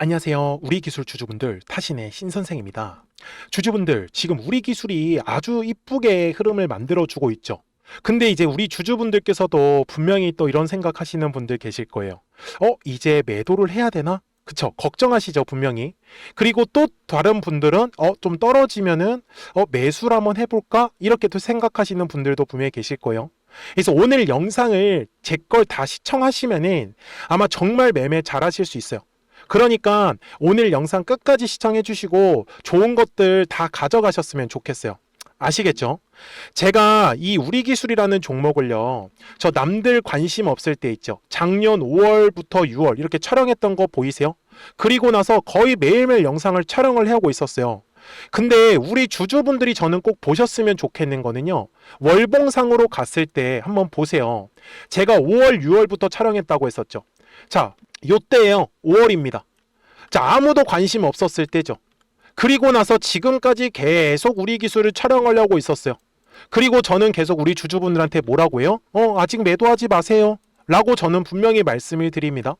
안녕하세요. 우리 기술 주주분들 타신의 신선생입니다. 주주분들, 지금 우리 기술이 아주 이쁘게 흐름을 만들어주고 있죠. 근데 이제 우리 주주분들께서도 분명히 또 이런 생각하시는 분들 계실 거예요. 이제 매도를 해야 되나? 그쵸? 걱정하시죠, 분명히. 그리고 또 다른 분들은 좀 떨어지면은 매수를 한번 해볼까? 이렇게 또 생각하시는 분들도 분명히 계실 거예요. 그래서 오늘 영상을 제 걸 다 시청하시면은 아마 정말 매매 잘 하실 수 있어요. 그러니까 오늘 영상 끝까지 시청해 주시고 좋은 것들 다 가져가셨으면 좋겠어요. 아시겠죠? 제가 이 우리기술이라는 종목을요, 저 남들 관심 없을 때 있죠. 작년 5월부터 6월 이렇게 촬영했던 거 보이세요? 그리고 나서 거의 매일매일 영상을 촬영을 하고 있었어요. 근데 우리 주주분들이 저는 꼭 보셨으면 좋겠는 거는요, 월봉상으로 갔을 때 한번 보세요. 제가 5월, 6월부터 촬영했다고 했었죠. 자, 요때예요. 5월입니다. 자, 아무도 관심 없었을 때죠. 그리고 나서 지금까지 계속 우리 기술을 촬영하려고 있었어요. 그리고 저는 계속 우리 주주분들한테 뭐라고 해요? 아직 매도하지 마세요. 라고 저는 분명히 말씀을 드립니다.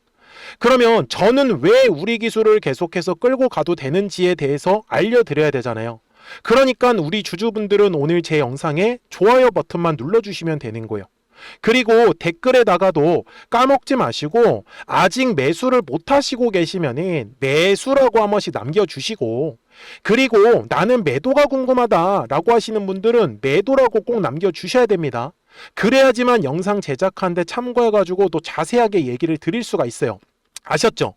그러면 저는 왜 우리 기술을 계속해서 끌고 가도 되는지에 대해서 알려드려야 되잖아요. 그러니까 우리 주주분들은 오늘 제 영상에 좋아요 버튼만 눌러주시면 되는 거예요. 그리고 댓글에다가도 까먹지 마시고 아직 매수를 못 하시고 계시면은 매수라고 한 번씩 남겨주시고, 그리고 나는 매도가 궁금하다 라고 하시는 분들은 매도라고 꼭 남겨주셔야 됩니다. 그래야지만 영상 제작하는데 참고해가지고 또 자세하게 얘기를 드릴 수가 있어요. 아셨죠?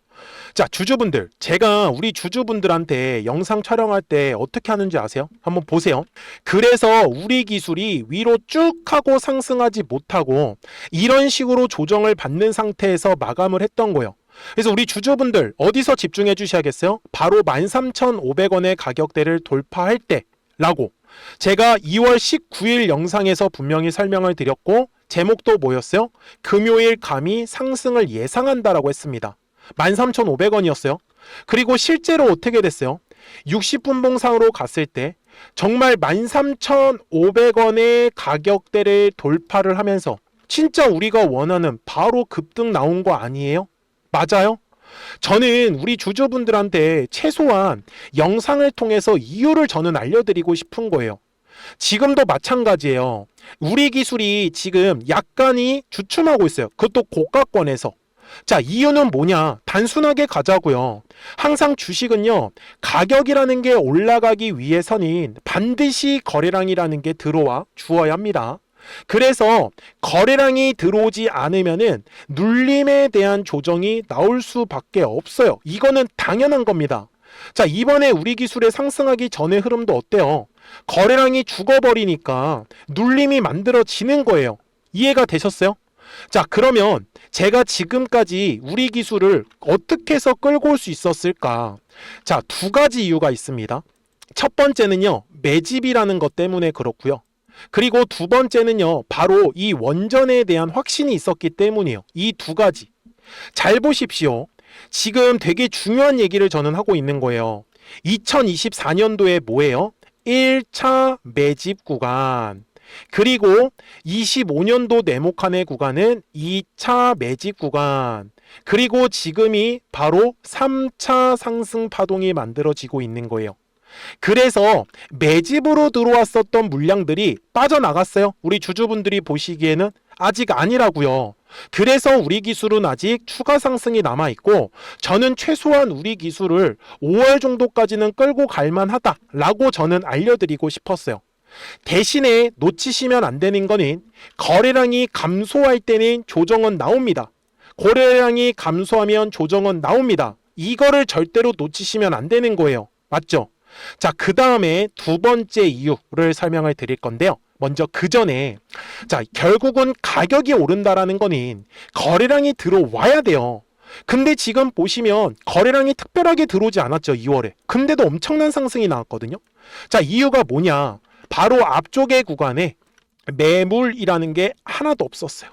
자, 주주분들, 제가 우리 주주분들한테 영상 촬영할 때 어떻게 하는지 아세요? 한번 보세요. 그래서 우리 기술이 위로 쭉 하고 상승하지 못하고 이런 식으로 조정을 받는 상태에서 마감을 했던 거예요. 그래서 우리 주주분들 어디서 집중해 주셔야겠어요? 바로 13,500원의 가격대를 돌파할 때라고 제가 2월 19일 영상에서 분명히 설명을 드렸고, 제목도 뭐였어요? 금요일 감히 상승을 예상한다라고 했습니다. 13,500원이었어요. 그리고 실제로 어떻게 됐어요? 60분봉상으로 갔을 때 정말 13,500원의 가격대를 돌파를 하면서 진짜 우리가 원하는 바로 급등 나온 거 아니에요? 맞아요? 저는 우리 주주분들한테 최소한 영상을 통해서 이유를 저는 알려드리고 싶은 거예요. 지금도 마찬가지예요. 우리 기술이 지금 약간이 주춤하고 있어요. 그것도 고가권에서. 자, 이유는 뭐냐? 단순하게 가자고요. 항상 주식은요, 가격이라는 게 올라가기 위해서는 반드시 거래량이라는 게 들어와 주어야 합니다. 그래서 거래량이 들어오지 않으면은 눌림에 대한 조정이 나올 수밖에 없어요. 이거는 당연한 겁니다. 자, 이번에 우리 기술의 상승하기 전의 흐름도 어때요? 거래량이 죽어버리니까 눌림이 만들어지는 거예요. 이해가 되셨어요? 자, 그러면 제가 지금까지 우리 기술을 어떻게 해서 끌고 올 수 있었을까? 자, 두 가지 이유가 있습니다. 첫 번째는요, 매집이라는 것 때문에 그렇고요. 그리고 두 번째는요, 바로 이 원전에 대한 확신이 있었기 때문이에요. 이 두 가지. 잘 보십시오. 지금 되게 중요한 얘기를 저는 하고 있는 거예요. 2024년도에 뭐예요? 1차 매집 구간. 그리고 25년도 네모칸의 구간은 2차 매집 구간. 그리고 지금이 바로 3차 상승 파동이 만들어지고 있는 거예요. 그래서 매집으로 들어왔었던 물량들이 빠져나갔어요. 우리 주주분들이 보시기에는 아직 아니라고요. 그래서 우리 기술은 아직 추가 상승이 남아있고, 저는 최소한 우리 기술을 5월 정도까지는 끌고 갈 만하다라고 저는 알려드리고 싶었어요. 대신에 놓치시면 안 되는 거는 거래량이 감소할 때는 조정은 나옵니다. 거래량이 감소하면 조정은 나옵니다. 이거를 절대로 놓치시면 안 되는 거예요. 맞죠? 자, 그 다음에 두 번째 이유를 설명을 드릴 건데요. 먼저 그 전에, 자, 결국은 가격이 오른다라는 거는 거래량이 들어와야 돼요. 근데 지금 보시면 거래량이 특별하게 들어오지 않았죠, 2월에. 근데도 엄청난 상승이 나왔거든요. 자, 이유가 뭐냐? 바로 앞쪽의 구간에 매물이라는 게 하나도 없었어요.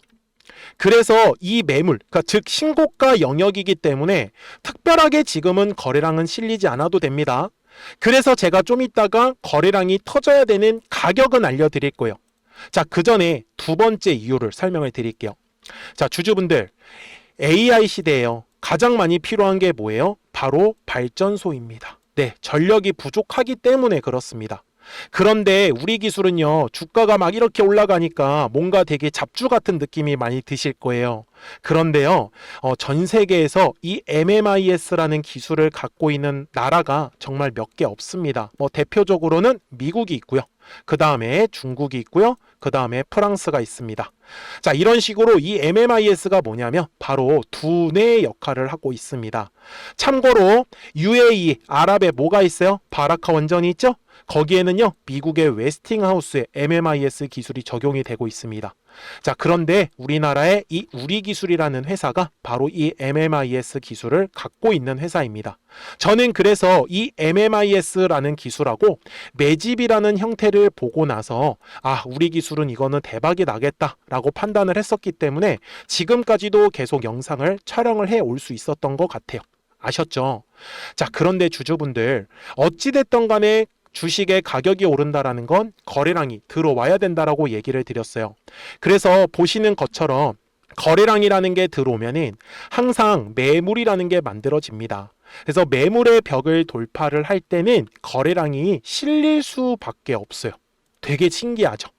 그래서 이 매물, 그러니까 즉 신고가 영역이기 때문에 특별하게 지금은 거래량은 실리지 않아도 됩니다. 그래서 제가 좀 이따가 거래량이 터져야 되는 가격은 알려드릴 거예요. 자, 그 전에 두 번째 이유를 설명을 드릴게요. 자, 주주분들, AI 시대예요. 가장 많이 필요한 게 뭐예요? 바로 바로 발전소입니다. 네, 전력이 부족하기 때문에 그렇습니다. 그런데 우리 기술은요, 주가가 막 이렇게 올라가니까 뭔가 되게 잡주 같은 느낌이 많이 드실 거예요. 그런데요, 전 세계에서 이 MMIS라는 기술을 갖고 있는 나라가 정말 몇 개 없습니다. 대표적으로는 미국이 있고요. 그 다음에 중국이 있고요. 그 다음에 프랑스가 있습니다. 자, 이런 식으로 이 MMIS가 뭐냐면 바로 두뇌의 역할을 하고 있습니다. 참고로 UAE, 아랍에 뭐가 있어요? 바라카 원전이 있죠? 거기에는요, 미국의 웨스팅하우스의 MMIS 기술이 적용이 되고 있습니다. 자, 그런데 우리나라의 이 우리기술이라는 회사가 바로 이 MMIS 기술을 갖고 있는 회사입니다. 저는 그래서 이 MMIS라는 기술하고 매집이라는 형태를 보고 나서 우리 기술은 이거는 대박이 나겠다라고 판단을 했었기 때문에 지금까지도 계속 영상을 촬영을 해 올 수 있었던 것 같아요. 아셨죠? 자, 그런데 주주분들, 어찌됐던 간에 주식의 가격이 오른다라는 건 거래량이 들어와야 된다라고 얘기를 드렸어요. 그래서 보시는 것처럼 거래량이라는 게 들어오면은 항상 매물이라는 게 만들어집니다. 그래서 매물의 벽을 돌파를 할 때는 거래량이 실릴 수밖에 없어요. 되게 신기하죠?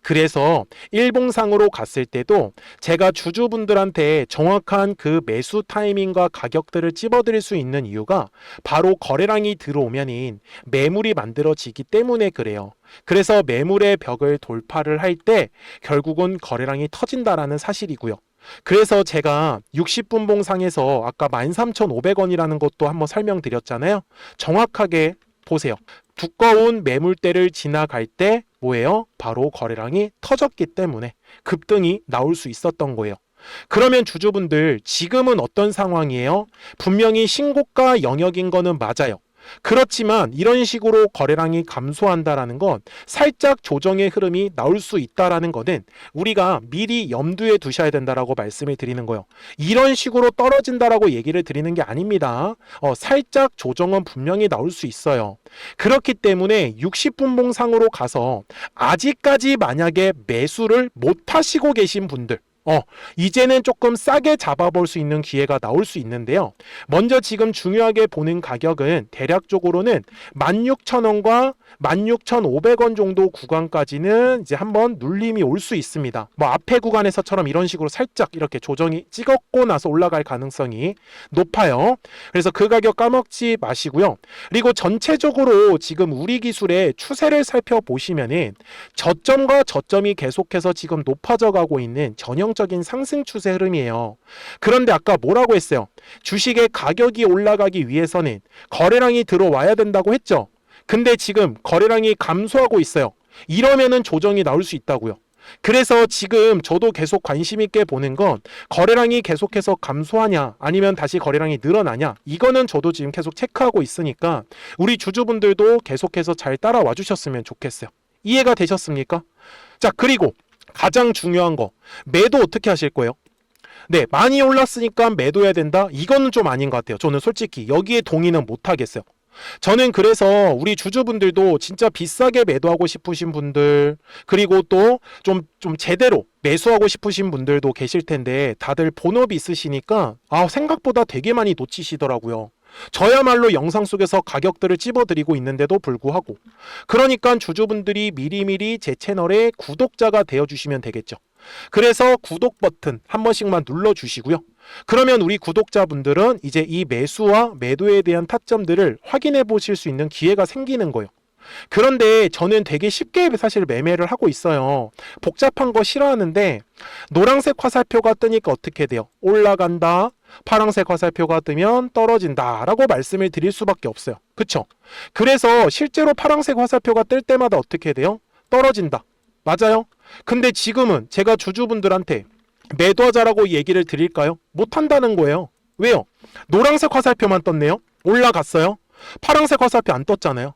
그래서 일봉상으로 갔을 때도 제가 주주분들한테 정확한 그 매수 타이밍과 가격들을 찝어드릴 수 있는 이유가 바로 거래량이 들어오면 매물이 만들어지기 때문에 그래요. 그래서 매물의 벽을 돌파를 할 때 결국은 거래량이 터진다라는 사실이고요. 그래서 제가 60분봉 상에서 아까 13,500원이라는 것도 한번 설명드렸잖아요. 정확하게 보세요. 두꺼운 매물대를 지나갈 때 뭐예요? 바로 거래량이 터졌기 때문에 급등이 나올 수 있었던 거예요. 그러면 주주분들, 지금은 어떤 상황이에요? 분명히 신고가 영역인 거는 맞아요. 그렇지만 이런 식으로 거래량이 감소한다라는 건 살짝 조정의 흐름이 나올 수 있다라는 거는 우리가 미리 염두에 두셔야 된다라고 말씀을 드리는 거예요. 이런 식으로 떨어진다라고 얘기를 드리는 게 아닙니다. 살짝 조정은 분명히 나올 수 있어요. 그렇기 때문에 60분봉 상으로 가서 아직까지 만약에 매수를 못 하시고 계신 분들, 이제는 조금 싸게 잡아볼 수 있는 기회가 나올 수 있는데요. 먼저 지금 중요하게 보는 가격은 대략적으로는 16,000원과 16,500원 정도 구간까지는 이제 한번 눌림이 올 수 있습니다. 앞에 구간에서처럼 이런 식으로 살짝 이렇게 조정이 찍었고 나서 올라갈 가능성이 높아요. 그래서 그 가격 까먹지 마시고요. 그리고 전체적으로 지금 우리 기술의 추세를 살펴보시면은 저점과 저점이 계속해서 지금 높아져 가고 있는 전형적인 상승 추세 흐름이에요. 그런데 아까 뭐라고 했어요? 주식의 가격이 올라가기 위해서는 거래량이 들어와야 된다고 했죠. 근데 지금 거래량이 감소하고 있어요. 이러면은 조정이 나올 수 있다고요. 그래서 지금 저도 계속 관심 있게 보는 건 거래량이 계속해서 감소하냐 아니면 다시 거래량이 늘어나냐, 이거는 저도 지금 계속 체크하고 있으니까 우리 주주분들도 계속해서 잘 따라와 주셨으면 좋겠어요. 이해가 되셨습니까? 자, 그리고 가장 중요한 거, 매도 어떻게 하실 거예요? 네, 많이 올랐으니까 매도해야 된다? 이거는 좀 아닌 것 같아요. 저는 솔직히 여기에 동의는 못 하겠어요. 저는 그래서 우리 주주분들도 진짜 비싸게 매도하고 싶으신 분들, 그리고 또 좀 제대로 매수하고 싶으신 분들도 계실 텐데 다들 본업이 있으시니까 생각보다 되게 많이 놓치시더라고요. 저야말로 영상 속에서 가격들을 찝어드리고 있는데도 불구하고, 그러니까 주주분들이 미리미리 제 채널에 구독자가 되어주시면 되겠죠. 그래서 구독 버튼 한 번씩만 눌러주시고요. 그러면 우리 구독자분들은 이제 이 매수와 매도에 대한 타점들을 확인해 보실 수 있는 기회가 생기는 거예요. 그런데 저는 되게 쉽게 사실 매매를 하고 있어요. 복잡한 거 싫어하는데 노란색 화살표가 뜨니까 어떻게 돼요? 올라간다. 파란색 화살표가 뜨면 떨어진다 라고 말씀을 드릴 수밖에 없어요. 그쵸? 그래서 실제로 파란색 화살표가 뜰 때마다 어떻게 돼요? 떨어진다. 맞아요? 근데 지금은 제가 주주분들한테 매도하자라고 얘기를 드릴까요? 못한다는 거예요. 왜요? 노란색 화살표만 떴네요. 올라갔어요. 파란색 화살표 안 떴잖아요.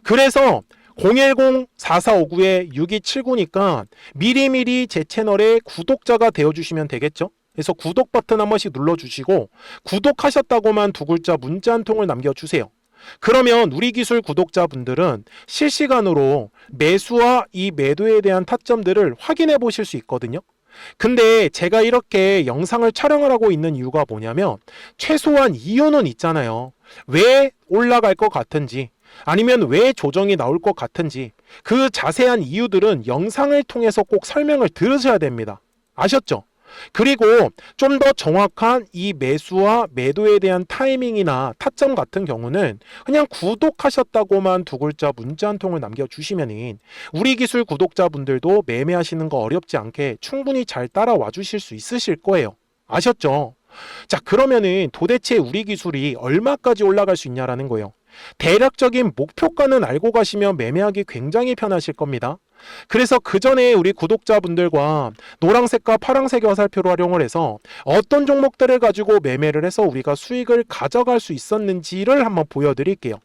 그래서 010-4459-6279니까 미리미리 제 채널에 구독자가 되어주시면 되겠죠. 그래서 구독 버튼 한 번씩 눌러주시고 구독하셨다고만 두 글자 문자 한 통을 남겨주세요. 그러면 우리 기술 구독자분들은 실시간으로 매수와 이 매도에 대한 타점들을 확인해 보실 수 있거든요. 근데 제가 이렇게 영상을 촬영을 하고 있는 이유가 뭐냐면 최소한 이유는 있잖아요. 왜 올라갈 것 같은지, 아니면 왜 조정이 나올 것 같은지, 그 자세한 이유들은 영상을 통해서 꼭 설명을 들으셔야 됩니다. 아셨죠? 그리고 좀 더 정확한 이 매수와 매도에 대한 타이밍이나 타점 같은 경우는 그냥 구독하셨다고만 두 글자 문자 한 통을 남겨주시면은 우리 기술 구독자분들도 매매하시는 거 어렵지 않게 충분히 잘 따라와 주실 수 있으실 거예요. 아셨죠? 자, 그러면은 도대체 우리 기술이 얼마까지 올라갈 수 있냐라는 거예요. 대략적인 목표가는 알고 가시면 매매하기 굉장히 편하실 겁니다. 그래서 그 전에 우리 구독자분들과 노란색과 파란색의 화살표를 활용을 해서 어떤 종목들을 가지고 매매를 해서 우리가 수익을 가져갈 수 있었는지를 한번 보여드릴게요.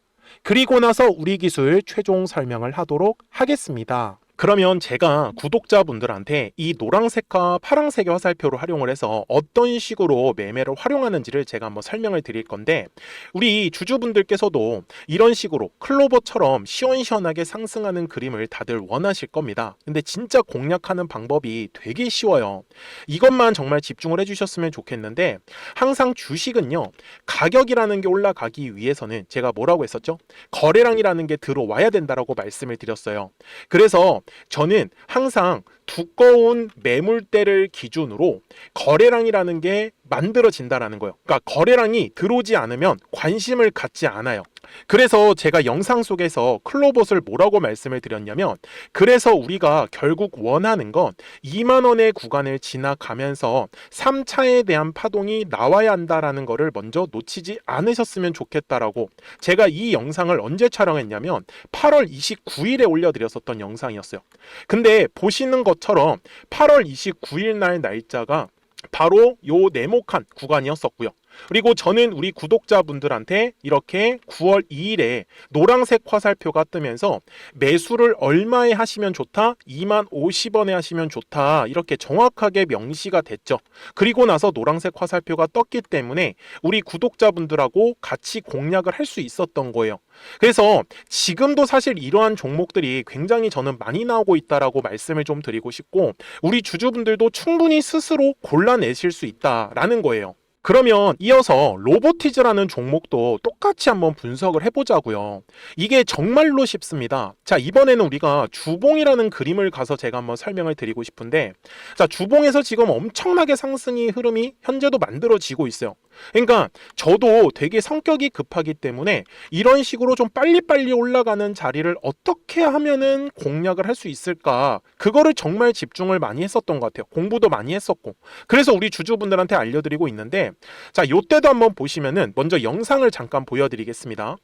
그리고 나서 우리 기술 최종 설명을 하도록 하겠습니다. 그러면 제가 구독자분들한테 이 노란색과 파란색의 화살표를 활용을 해서 어떤 식으로 매매를 활용하는지를 제가 한번 설명을 드릴 건데, 우리 주주분들께서도 이런 식으로 클로버처럼 시원시원하게 상승하는 그림을 다들 원하실 겁니다. 근데 진짜 공략하는 방법이 되게 쉬워요. 이것만 정말 집중을 해주셨으면 좋겠는데, 항상 주식은요, 가격이라는 게 올라가기 위해서는 제가 뭐라고 했었죠? 거래량이라는 게 들어와야 된다라고 말씀을 드렸어요. 그래서 저는 항상 두꺼운 매물대를 기준으로 거래량이라는 게 만들어진다라는 거예요. 그러니까 거래량이 들어오지 않으면 관심을 갖지 않아요. 그래서 제가 영상 속에서 클로봇을 뭐라고 말씀을 드렸냐면, 그래서 우리가 결국 원하는 건 2만 원의 구간을 지나가면서 3차에 대한 파동이 나와야 한다라는 거를 먼저 놓치지 않으셨으면 좋겠다라고, 제가 이 영상을 언제 촬영했냐면 8월 29일에 올려드렸었던 영상이었어요. 근데 보시는 것처럼 8월 29일 날 날짜가 바로 요 네모칸 구간이었었고요. 그리고 저는 우리 구독자분들한테 이렇게 9월 2일에 노란색 화살표가 뜨면서 매수를 얼마에 하시면 좋다? 2만 50원에 하시면 좋다. 이렇게 정확하게 명시가 됐죠. 그리고 나서 노란색 화살표가 떴기 때문에 우리 구독자분들하고 같이 공략을 할 수 있었던 거예요. 그래서 지금도 사실 이러한 종목들이 굉장히 저는 많이 나오고 있다라고 말씀을 좀 드리고 싶고, 우리 주주분들도 충분히 스스로 골라내실 수 있다라는 거예요. 그러면 이어서 로보티즈라는 종목도 똑같이 한번 분석을 해보자고요. 이게 정말로 쉽습니다. 자, 이번에는 우리가 주봉이라는 그림을 가서 제가 한번 설명을 드리고 싶은데, 자, 주봉에서 지금 엄청나게 상승이 흐름이 현재도 만들어지고 있어요. 그러니까 저도 되게 성격이 급하기 때문에 이런 식으로 좀 빨리빨리 올라가는 자리를 어떻게 하면은 공략을 할 수 있을까, 그거를 정말 집중을 많이 했었던 것 같아요. 공부도 많이 했었고. 그래서 우리 주주분들한테 알려드리고 있는데, 자, 요때도 한번 보시면은 먼저 영상을 잠깐 보여드리겠습니다.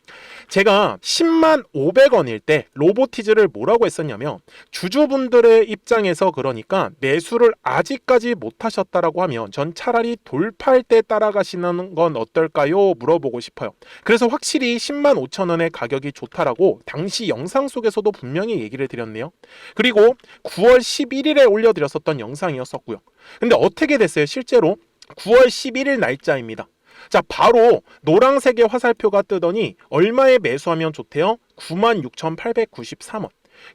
제가 10만 500원일 때 로보티즈를 뭐라고 했었냐면, 주주분들의 입장에서 그러니까 매수를 아직까지 못 하셨다라고 하면 전 차라리 돌파할 때 따라가시는 건 어떨까요? 물어보고 싶어요. 그래서 확실히 10만 5천 원의 가격이 좋다라고 당시 영상 속에서도 분명히 얘기를 드렸네요. 그리고 9월 11일에 올려드렸었던 영상이었었고요. 근데 어떻게 됐어요? 실제로 9월 11일 날짜입니다. 자, 바로 노란색의 화살표가 뜨더니 얼마에 매수하면 좋대요? 96,893원.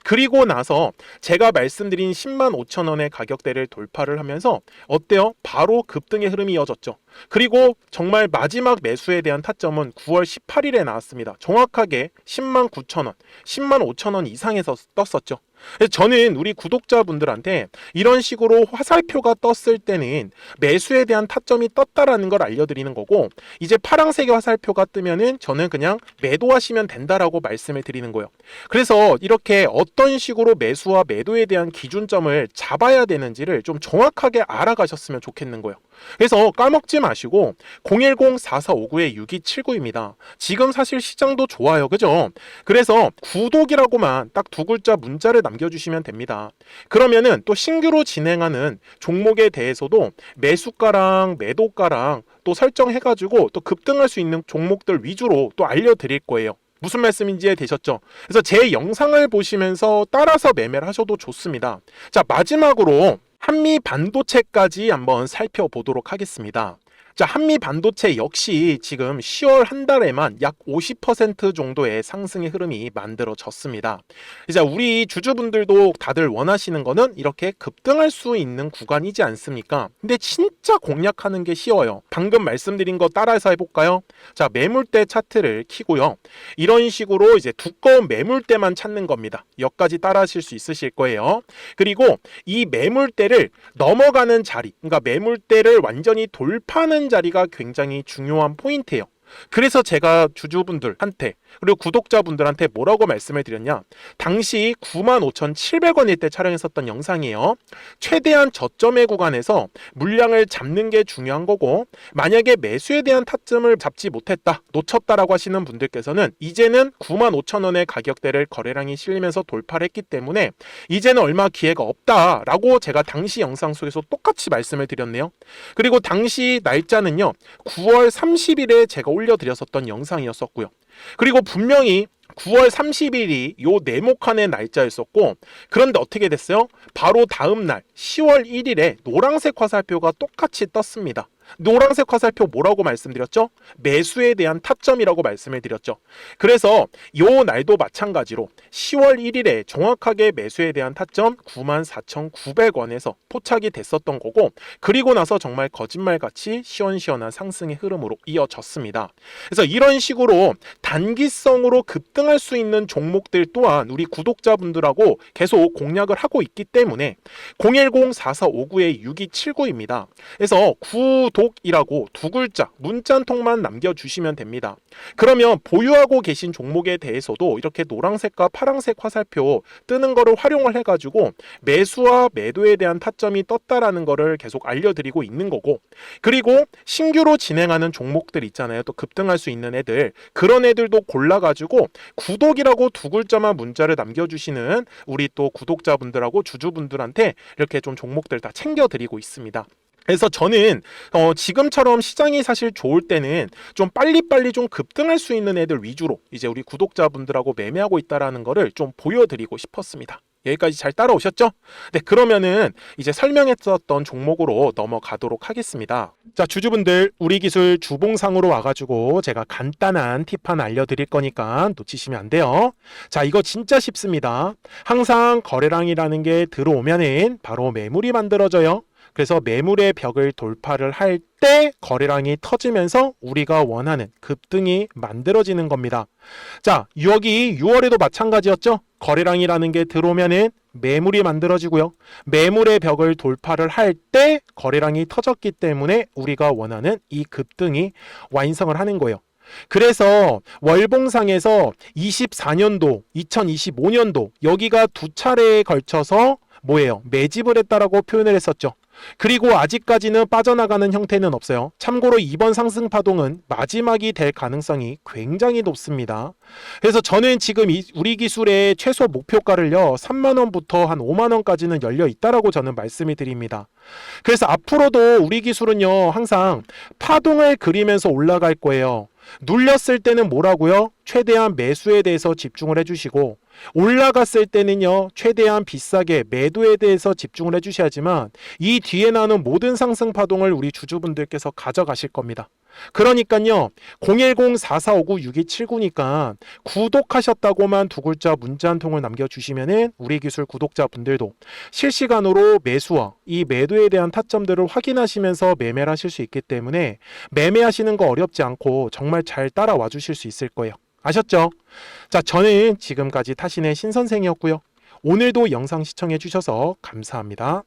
그리고 나서 제가 말씀드린 10만 5천 원의 가격대를 돌파를 하면서 어때요? 바로 급등의 흐름이 이어졌죠. 그리고 정말 마지막 매수에 대한 타점은 9월 18일에 나왔습니다. 정확하게 10만 9천 원, 10만 5천 원 이상에서 떴었죠. 그래서 저는 우리 구독자분들한테 이런 식으로 화살표가 떴을 때는 매수에 대한 타점이 떴다라는 걸 알려드리는 거고, 이제 파란색의 화살표가 뜨면은 저는 그냥 매도하시면 된다라고 말씀을 드리는 거예요. 그래서 이렇게 어떤 식으로 매수와 매도에 대한 기준점을 잡아야 되는지를 좀 정확하게 알아가셨으면 좋겠는 거예요. 그래서 까먹지 마시고 010-4459-6279입니다. 지금 사실 시장도 좋아요. 그죠? 그래서 구독이라고만 딱 두 글자 문자를 남겨주시면 됩니다. 그러면은 또 신규로 진행하는 종목에 대해서도 매수가랑 매도가랑 또 설정해가지고 또 급등할 수 있는 종목들 위주로 또 알려드릴 거예요. 무슨 말씀인지 이해되셨죠? 그래서 제 영상을 보시면서 따라서 매매를 하셔도 좋습니다. 자, 마지막으로 한미 반도체까지 한번 살펴보도록 하겠습니다. 자, 한미 반도체 역시 지금 10월 한 달에만 약 50% 정도의 상승의 흐름이 만들어졌습니다. 이제 우리 주주분들도 다들 원하시는 거는 이렇게 급등할 수 있는 구간이지 않습니까? 근데 진짜 공략하는 게 쉬워요. 방금 말씀드린 거 따라해서 해볼까요? 자, 매물대 차트를 켜고요. 이런 식으로 이제 두꺼운 매물대만 찾는 겁니다. 여기까지 따라하실 수 있으실 거예요. 그리고 이 매물대를 넘어가는 자리, 그러니까 매물대를 완전히 돌파하는 자리가 굉장히 중요한 포인트예요. 그래서 제가 주주분들한테 그리고 구독자분들한테 뭐라고 말씀을 드렸냐, 당시 95,700원일 때 촬영했었던 영상이에요. 최대한 저점의 구간에서 물량을 잡는 게 중요한 거고, 만약에 매수에 대한 타점을 잡지 못했다, 놓쳤다라고 하시는 분들께서는 이제는 95,000원의 가격대를 거래량이 실리면서 돌파를 했기 때문에 이제는 얼마 기회가 없다라고 제가 당시 영상 속에서 똑같이 말씀을 드렸네요. 그리고 당시 날짜는요, 9월 30일에 제가 올려드렸었던 영상이었었고요. 그리고 분명히 9월 30일이 요 네모칸의 날짜였었고, 그런데 어떻게 됐어요? 바로 다음 날 10월 1일에 노란색 화살표가 똑같이 떴습니다. 노란색 화살표 뭐라고 말씀드렸죠? 매수에 대한 타점이라고 말씀을 드렸죠. 그래서 요 날도 마찬가지로 10월 1일에 정확하게 매수에 대한 타점 94,900원에서 포착이 됐었던 거고, 그리고 나서 정말 거짓말같이 시원시원한 상승의 흐름으로 이어졌습니다. 그래서 이런 식으로 단기성으로 급등할 수 있는 종목들 또한 우리 구독자분들하고 계속 공략을 하고 있기 때문에 010-4459-6279입니다. 그래서 구독이라고 두 글자 문자 한 통만 남겨주시면 됩니다. 그러면 보유하고 계신 종목에 대해서도 이렇게 노란색과 파란색 화살표 뜨는 거를 활용을 해가지고 매수와 매도에 대한 타점이 떴다라는 거를 계속 알려드리고 있는 거고, 그리고 신규로 진행하는 종목들 있잖아요. 또 급등할 수 있는 애들, 그런 애들도 골라가지고 구독이라고 두 글자만 문자를 남겨주시는 우리 또 구독자분들하고 주주분들한테 이렇게 좀 종목들 다 챙겨드리고 있습니다. 그래서 저는 지금처럼 시장이 사실 좋을 때는 좀 빨리빨리 좀 급등할 수 있는 애들 위주로 이제 우리 구독자분들하고 매매하고 있다라는 거를 좀 보여드리고 싶었습니다. 여기까지 잘 따라오셨죠? 네, 그러면은 이제 설명했었던 종목으로 넘어가도록 하겠습니다. 자, 주주분들, 우리 기술 주봉상으로 와가지고 제가 간단한 팁 하나 알려드릴 거니까 놓치시면 안 돼요. 자, 이거 진짜 쉽습니다. 항상 거래량이라는 게 들어오면은 바로 매물이 만들어져요. 그래서 매물의 벽을 돌파를 할 때 거래량이 터지면서 우리가 원하는 급등이 만들어지는 겁니다. 자, 여기 6월에도 마찬가지였죠. 거래량이라는 게 들어오면은 매물이 만들어지고요. 매물의 벽을 돌파를 할 때 거래량이 터졌기 때문에 우리가 원하는 이 급등이 완성을 하는 거예요. 그래서 월봉상에서 24년도, 2025년도 여기가 두 차례에 걸쳐서 뭐예요? 매집을 했다라고 표현을 했었죠. 그리고 아직까지는 빠져나가는 형태는 없어요. 참고로 이번 상승 파동은 마지막이 될 가능성이 굉장히 높습니다. 그래서 저는 지금 우리 기술의 최소 목표가를요, 3만원부터 한 5만원까지는 열려 있다라고 저는 말씀을 드립니다. 그래서 앞으로도 우리 기술은요, 항상 파동을 그리면서 올라갈 거예요. 눌렸을 때는 뭐라고요? 최대한 매수에 대해서 집중을 해주시고, 올라갔을 때는요, 최대한 비싸게 매도에 대해서 집중을 해주셔야지만 이 뒤에 나는 모든 상승 파동을 우리 주주분들께서 가져가실 겁니다. 그러니까요, 010-4459-6279니까 구독하셨다고만 두 글자 문자 한 통을 남겨주시면은 우리 기술 구독자분들도 실시간으로 매수와 이 매도에 대한 타점들을 확인하시면서 매매를 하실 수 있기 때문에 매매하시는 거 어렵지 않고 정말 잘 따라와 주실 수 있을 거예요. 아셨죠? 자, 저는 지금까지 타신의 신선생이었고요. 오늘도 영상 시청해 주셔서 감사합니다.